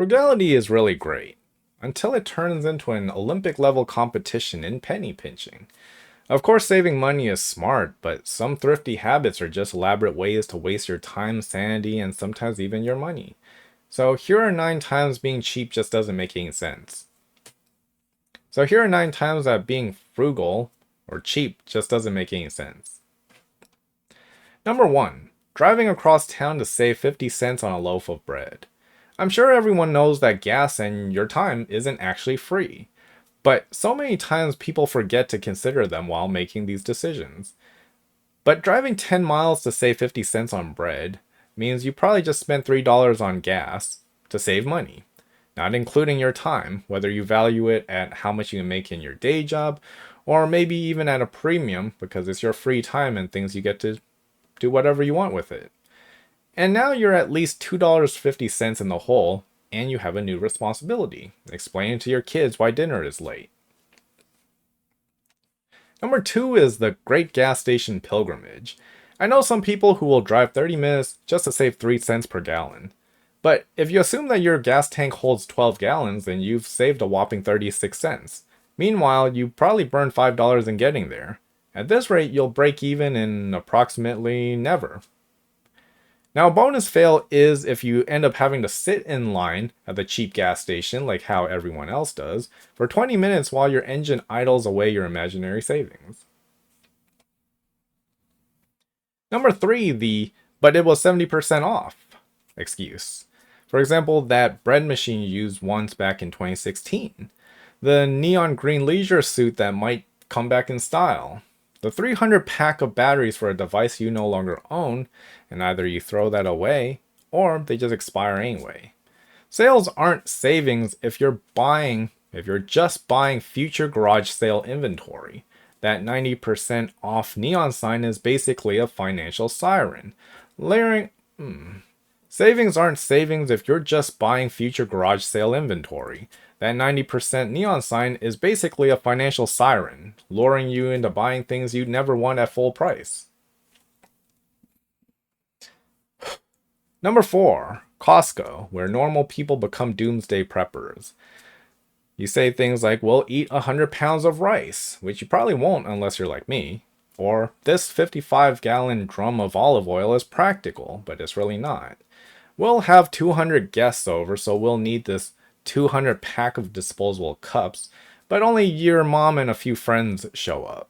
Frugality is really great, until it turns into an Olympic level competition in penny pinching. Of course, saving money is smart, but some thrifty habits are just elaborate ways to waste your time, sanity, and sometimes even your money. So here are 9 times being cheap just doesn't make any sense. So here are 9 times that being frugal or cheap just doesn't make any sense. Number 1. Driving across town to save 50 cents on a loaf of bread. I'm sure everyone knows that gas and your time isn't actually free, but so many times people forget to consider them while making these decisions. But driving 10 miles to save 50 cents on bread means you probably just spent $3 on gas to save money, not including your time, whether you value it at how much you can make in your day job, or maybe even at a premium because it's your free time and things you get to do whatever you want with it. And now you're at least $2.50 in the hole, and you have a new responsibility, explaining to your kids why dinner is late. Number 2 is the Great Gas Station Pilgrimage. I know some people who will drive 30 minutes just to save 3 cents per gallon. But if you assume that your gas tank holds 12 gallons, then you've saved a whopping 36 cents. Meanwhile, you probably burned $5 in getting there. At this rate, you'll break even in approximately never. Now, a bonus fail is if you end up having to sit in line at the cheap gas station, like how everyone else does, for 20 minutes while your engine idles away your imaginary savings. Number 3, the "but it was 70% off" excuse. For example, that bread machine you used once back in 2016. The neon green leisure suit that might come back in style. The 300 pack of batteries for a device you no longer own, and either you throw that away or they just expire anyway. Sales aren't savings if you're just buying future garage sale inventory. That 90% off neon sign is basically a financial siren. Layering Savings aren't savings if you're just buying future garage sale inventory. That 90% neon sign is basically a financial siren, luring you into buying things you'd never want at full price. Number 4, Costco, where normal people become doomsday preppers. You say things like, "we'll eat 100 pounds of rice," which you probably won't unless you're like me. Or, "this 55-gallon drum of olive oil is practical," but it's really not. "We'll have 200 guests over, so we'll need this 200 pack of disposable cups, but only your mom and a few friends show up."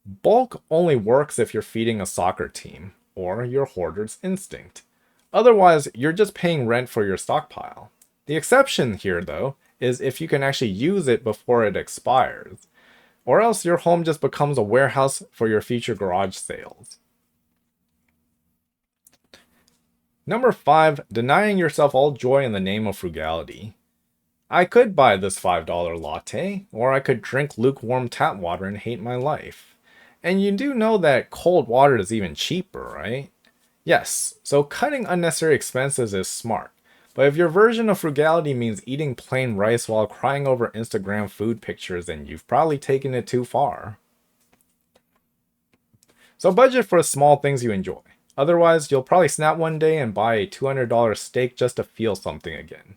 Bulk only works if you're feeding a soccer team, or your hoarder's instinct. Otherwise, you're just paying rent for your stockpile. The exception here, though, is if you can actually use it before it expires, or else your home just becomes a warehouse for your future garage sales. Number 5, denying yourself all joy in the name of frugality. I could buy this $5 latte, or I could drink lukewarm tap water and hate my life. And you do know that cold water is even cheaper, right? Yes, so cutting unnecessary expenses is smart. But if your version of frugality means eating plain rice while crying over Instagram food pictures, then you've probably taken it too far. So budget for small things you enjoy. Otherwise, you'll probably snap one day and buy a $200 steak just to feel something again.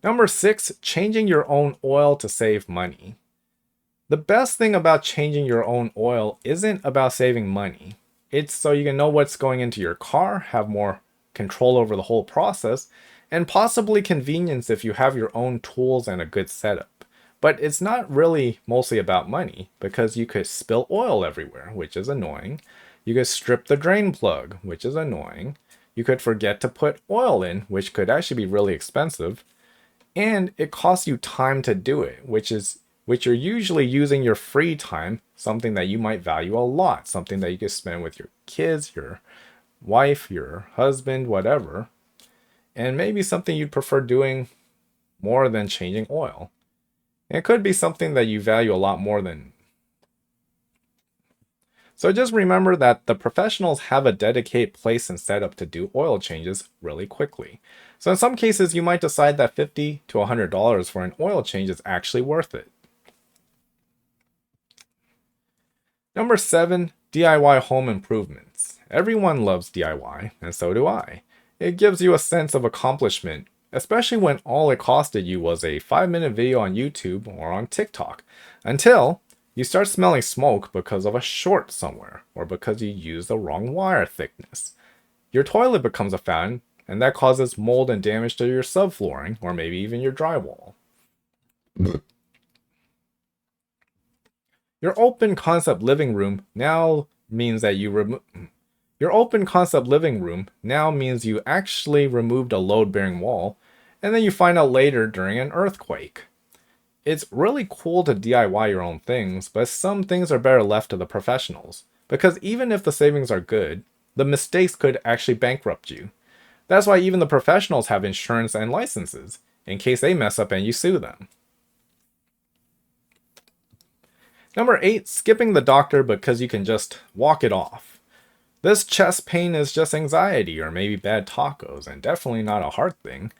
Number 6, changing your own oil to save money. The best thing about changing your own oil isn't about saving money. It's so you can know what's going into your car, have more control over the whole process, and possibly convenience if you have your own tools and a good setup. But it's not really mostly about money, because you could spill oil everywhere, which is annoying. You could strip the drain plug, which is annoying. You could forget to put oil in, which could actually be really expensive. And it costs you time to do it, which you're usually using your free time, something that you might value a lot, something that you could spend with your kids, your wife, your husband, whatever. And maybe something you'd prefer doing more than changing oil. It could be something that you value a lot more than. So just remember that the professionals have a dedicated place and setup to do oil changes really quickly. So in some cases, you might decide that $50 to $100 for an oil change is actually worth it. Number 7, DIY home improvements. Everyone loves DIY, and so do I. It gives you a sense of accomplishment, especially when all it costed you was a 5-minute video on YouTube or on TikTok, until you start smelling smoke because of a short somewhere, or because you used the wrong wire thickness. Your toilet becomes a fountain, and that causes mold and damage to your subflooring, or maybe even your drywall. Your open concept living room now means that your open concept living room now means you actually removed a load-bearing wall, and then you find out later during an earthquake. It's really cool to DIY your own things, but some things are better left to the professionals, because even if the savings are good, the mistakes could actually bankrupt you. That's why even the professionals have insurance and licenses, in case they mess up and you sue them. Number 8, skipping the doctor because you can just walk it off. This chest pain is just anxiety or maybe bad tacos, and definitely not a heart thing.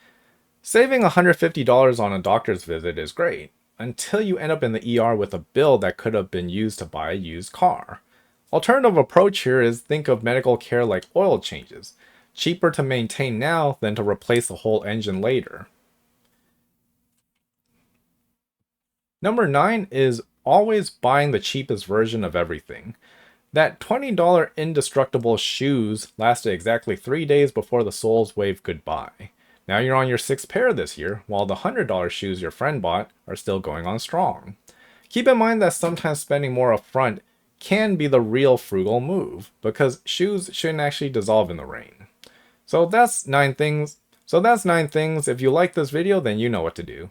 Saving $150 on a doctor's visit is great, until you end up in the ER with a bill that could have been used to buy a used car. Alternative approach here is think of medical care like oil changes, cheaper to maintain now than to replace the whole engine later. Number 9 is always buying the cheapest version of everything. That $20 indestructible shoes lasted exactly 3 days before the soles waved goodbye. Now you're on your 6th pair this year, while the $100 shoes your friend bought are still going on strong. Keep in mind that sometimes spending more upfront can be the real frugal move, because shoes shouldn't actually dissolve in the rain. So that's 9 things. If you like this video, then you know what to do.